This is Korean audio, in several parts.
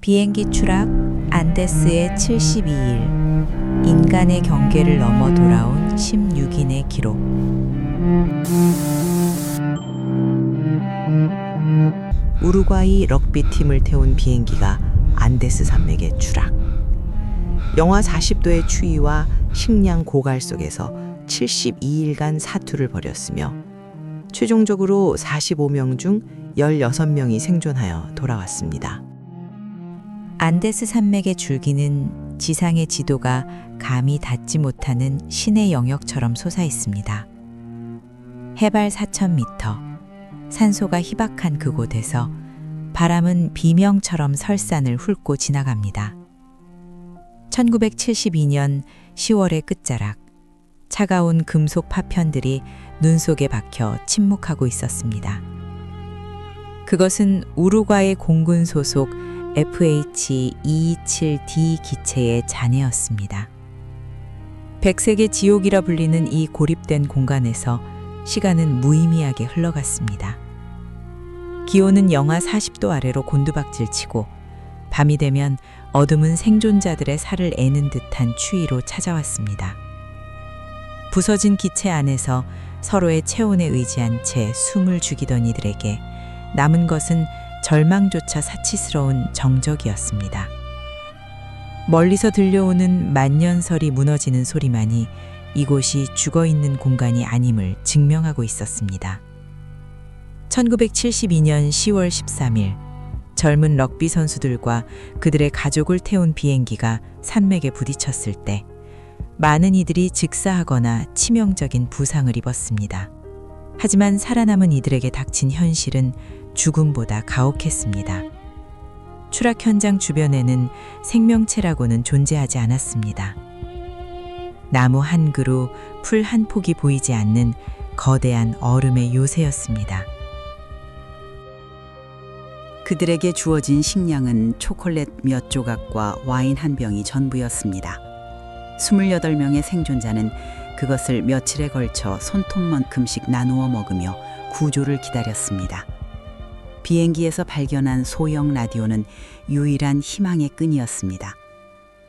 비행기 추락 안데스의 72일. 인간의 경계를 넘어 돌아온 16인의 기록. 우루과이 럭비팀을 태운 비행기가 안데스 산맥에 추락. 영하 40도의 추위와 식량 고갈 속에서 72일간 사투를 벌였으며 최종적으로 45명 중 16명이 생존하여 돌아왔습니다. 안데스 산맥의 줄기는 지상의 지도가 감히 닿지 못하는 신의 영역처럼 솟아 있습니다. 해발 4,000m, 산소가 희박한 그곳에서 바람은 비명처럼 설산을 훑고 지나갑니다. 1972년 10월의 끝자락, 차가운 금속 파편들이 눈 속에 박혀 침묵하고 있었습니다. 그것은 우루과이 공군 소속 FH-227D 기체의 잔해였습니다. 백색의 지옥이라 불리는 이 고립된 공간에서 시간은 무의미하게 흘러갔습니다. 기온은 영하 40도 아래로 곤두박질치고 밤이 되면 어둠은 생존자들의 살을 애는 듯한 추위로 찾아왔습니다. 부서진 기체 안에서 서로의 체온에 의지한 채 숨을 죽이던 이들에게 남은 것은 절망조차 사치스러운 정적이었습니다. 멀리서 들려오는 만년설이 무너지는 소리만이 이곳이 죽어있는 공간이 아님을 증명하고 있었습니다. 1972년 10월 13일, 젊은 럭비 선수들과 그들의 가족을 태운 비행기가 산맥에 부딪혔을 때 많은 이들이 즉사하거나 치명적인 부상을 입었습니다. 하지만 살아남은 이들에게 닥친 현실은 죽음보다 가혹했습니다. 추락 현장 주변에는 생명체라고는 존재하지 않았습니다. 나무 한 그루, 풀 한 폭이 보이지 않는 거대한 얼음의 요새였습니다. 그들에게 주어진 식량은 초콜릿 몇 조각과 와인 한 병이 전부였습니다. 28명의 생존자는 그것을 며칠에 걸쳐 손톱만큼씩 나누어 먹으며 구조를 기다렸습니다. 비행기에서 발견한 소형 라디오는 유일한 희망의 끈이었습니다.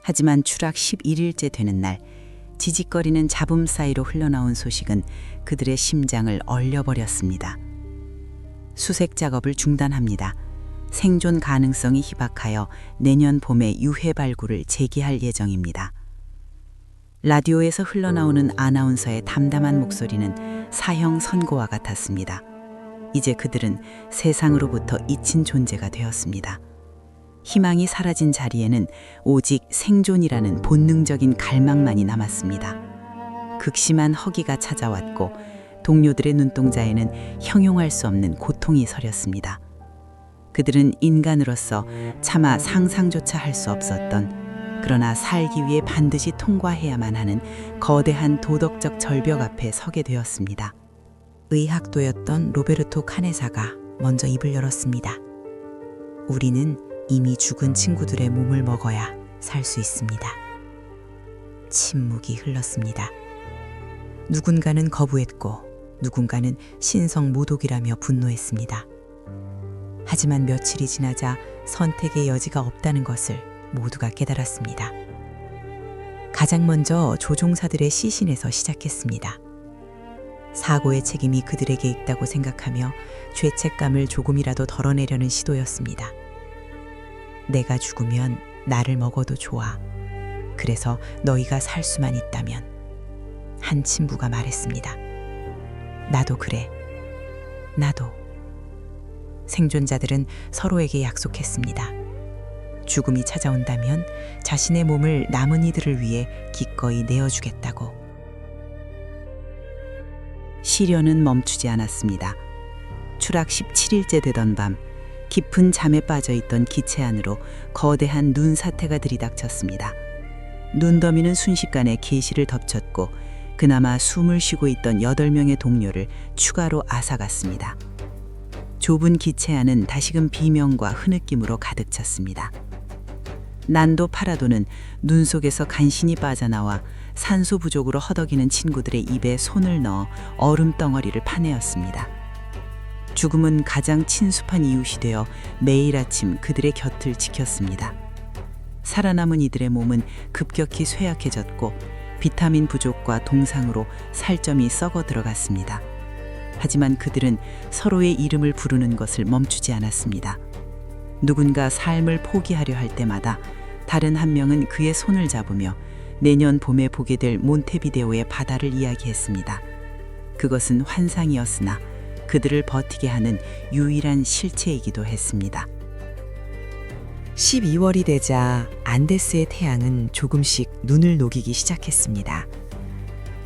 하지만 추락 11일째 되는 날, 지직거리는 잡음 사이로 흘러나온 소식은 그들의 심장을 얼려버렸습니다. 수색 작업을 중단합니다. 생존 가능성이 희박하여 내년 봄에 유해 발굴을 재개할 예정입니다. 라디오에서 흘러나오는 아나운서의 담담한 목소리는 사형 선고와 같았습니다. 이제 그들은 세상으로부터 잊힌 존재가 되었습니다. 희망이 사라진 자리에는 오직 생존이라는 본능적인 갈망만이 남았습니다. 극심한 허기가 찾아왔고 동료들의 눈동자에는 형용할 수 없는 고통이 서렸습니다. 그들은 인간으로서 차마 상상조차 할 수 없었던, 그러나 살기 위해 반드시 통과해야만 하는 거대한 도덕적 절벽 앞에 서게 되었습니다. 의학도였던 로베르토 카네사가 먼저 입을 열었습니다. 우리는 이미 죽은 친구들의 몸을 먹어야 살 수 있습니다. 침묵이 흘렀습니다. 누군가는 거부했고 누군가는 신성모독이라며 분노했습니다. 하지만 며칠이 지나자 선택의 여지가 없다는 것을 모두가 깨달았습니다. 가장 먼저 조종사들의 시신에서 시작했습니다. 사고의 책임이 그들에게 있다고 생각하며 죄책감을 조금이라도 덜어내려는 시도였습니다. 내가 죽으면 나를 먹어도 좋아. 그래서 너희가 살 수만 있다면. 한 친구가 말했습니다. 나도 그래. 나도. 생존자들은 서로에게 약속했습니다. 죽음이 찾아온다면 자신의 몸을 남은 이들을 위해 기꺼이 내어주겠다고. 시련은 멈추지 않았습니다. 추락 17일째 되던 밤, 깊은 잠에 빠져있던 기체 안으로 거대한 눈사태가 들이닥쳤습니다. 눈더미는 순식간에 계시를 덮쳤고 그나마 숨을 쉬고 있던 8명의 동료를 추가로 앗아갔습니다. 좁은 기체 안은 다시금 비명과 흐느낌으로 가득 찼습니다. 난도 파라도는 눈 속에서 간신히 빠져나와 산소 부족으로 허덕이는 친구들의 입에 손을 넣어 얼음 덩어리를 파내었습니다. 죽음은 가장 친숙한 이웃이 되어 매일 아침 그들의 곁을 지켰습니다. 살아남은 이들의 몸은 급격히 쇠약해졌고 비타민 부족과 동상으로 살점이 썩어 들어갔습니다. 하지만 그들은 서로의 이름을 부르는 것을 멈추지 않았습니다. 누군가 삶을 포기하려 할 때마다 다른 한 명은 그의 손을 잡으며 내년 봄에 보게 될 몬테비데오의 바다를 이야기했습니다. 그것은 환상이었으나 그들을 버티게 하는 유일한 실체이기도 했습니다. 12월이 되자 안데스의 태양은 조금씩 눈을 녹이기 시작했습니다.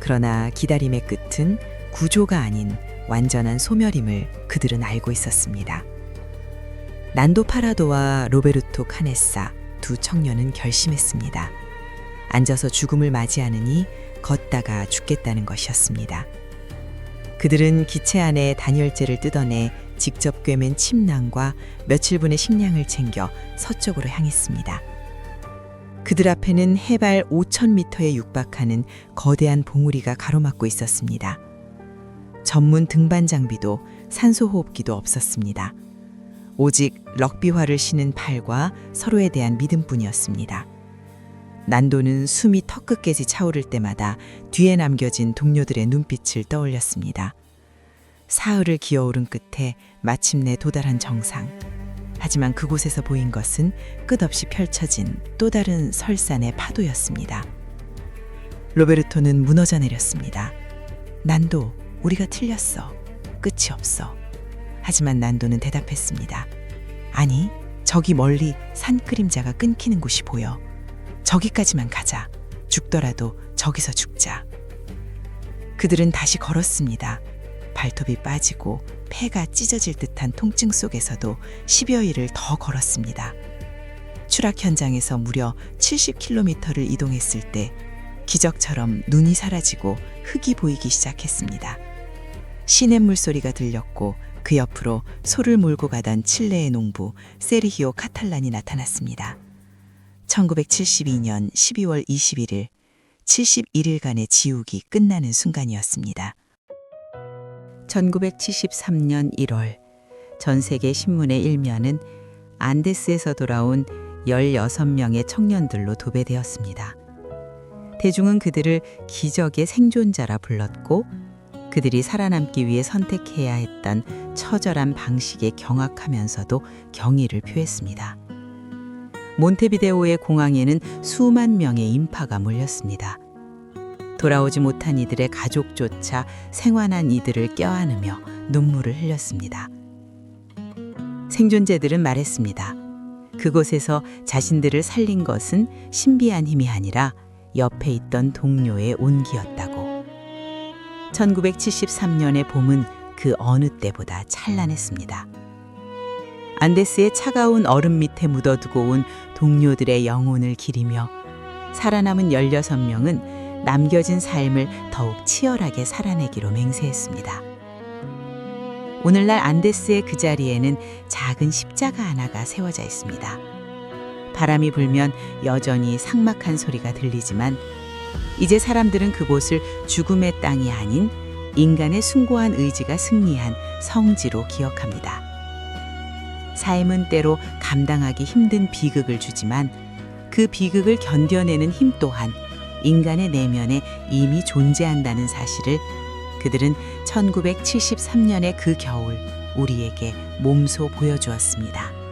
그러나 기다림의 끝은 구조가 아닌 완전한 소멸임을 그들은 알고 있었습니다. 난도 파라도와 로베르토 카네사 두 청년은 결심했습니다. 앉아서 죽음을 맞이하느니 걷다가 죽겠다는 것이었습니다. 그들은 기체 안에 단열재를 뜯어내 직접 꿰맨 침낭과 며칠분의 식량을 챙겨 서쪽으로 향했습니다. 그들 앞에는 해발 5,000m에 육박하는 거대한 봉우리가 가로막고 있었습니다. 전문 등반 장비도 산소호흡기도 없었습니다. 오직 럭비화를 신은 팔과 서로에 대한 믿음뿐이었습니다. 난도는 숨이 턱끝까지 차오를 때마다 뒤에 남겨진 동료들의 눈빛을 떠올렸습니다. 사흘을 기어오른 끝에 마침내 도달한 정상. 하지만 그곳에서 보인 것은 끝없이 펼쳐진 또 다른 설산의 파도였습니다. 로베르토는 무너져 내렸습니다. 난도, 우리가 틀렸어. 끝이 없어. 하지만 난도는 대답했습니다. 아니, 저기 멀리 산 그림자가 끊기는 곳이 보여. 저기까지만 가자. 죽더라도 저기서 죽자. 그들은 다시 걸었습니다. 발톱이 빠지고 폐가 찢어질 듯한 통증 속에서도 10여일을 더 걸었습니다. 추락 현장에서 무려 70km를 이동했을 때 기적처럼 눈이 사라지고 흙이 보이기 시작했습니다. 시냇물 소리가 들렸고 그 옆으로 소를 몰고 가던 칠레의 농부 세르히오 카탈란이 나타났습니다. 1972년 12월 21일, 71일간의 지옥이 끝나는 순간이었습니다. 1973년 1월, 전 세계 신문의 일면은 안데스에서 돌아온 16명의 청년들로 도배되었습니다. 대중은 그들을 기적의 생존자라 불렀고 그들이 살아남기 위해 선택해야 했던 처절한 방식에 경악하면서도 경의를 표했습니다. 몬테비데오의 공항에는 수만 명의 인파가 몰렸습니다. 돌아오지 못한 이들의 가족조차 생환한 이들을 껴안으며 눈물을 흘렸습니다. 생존자들은 말했습니다. 그곳에서 자신들을 살린 것은 신비한 힘이 아니라 옆에 있던 동료의 온기였다고. 1973년의 봄은 그 어느 때보다 찬란했습니다. 안데스의 차가운 얼음 밑에 묻어두고 온 동료들의 영혼을 기리며 살아남은 16명은 남겨진 삶을 더욱 치열하게 살아내기로 맹세했습니다. 오늘날 안데스의 그 자리에는 작은 십자가 하나가 세워져 있습니다. 바람이 불면 여전히 삭막한 소리가 들리지만 이제 사람들은 그곳을 죽음의 땅이 아닌 인간의 숭고한 의지가 승리한 성지로 기억합니다. 삶은 때로 감당하기 힘든 비극을 주지만 그 비극을 견뎌내는 힘 또한 인간의 내면에 이미 존재한다는 사실을 그들은 1973년의 그 겨울 우리에게 몸소 보여주었습니다.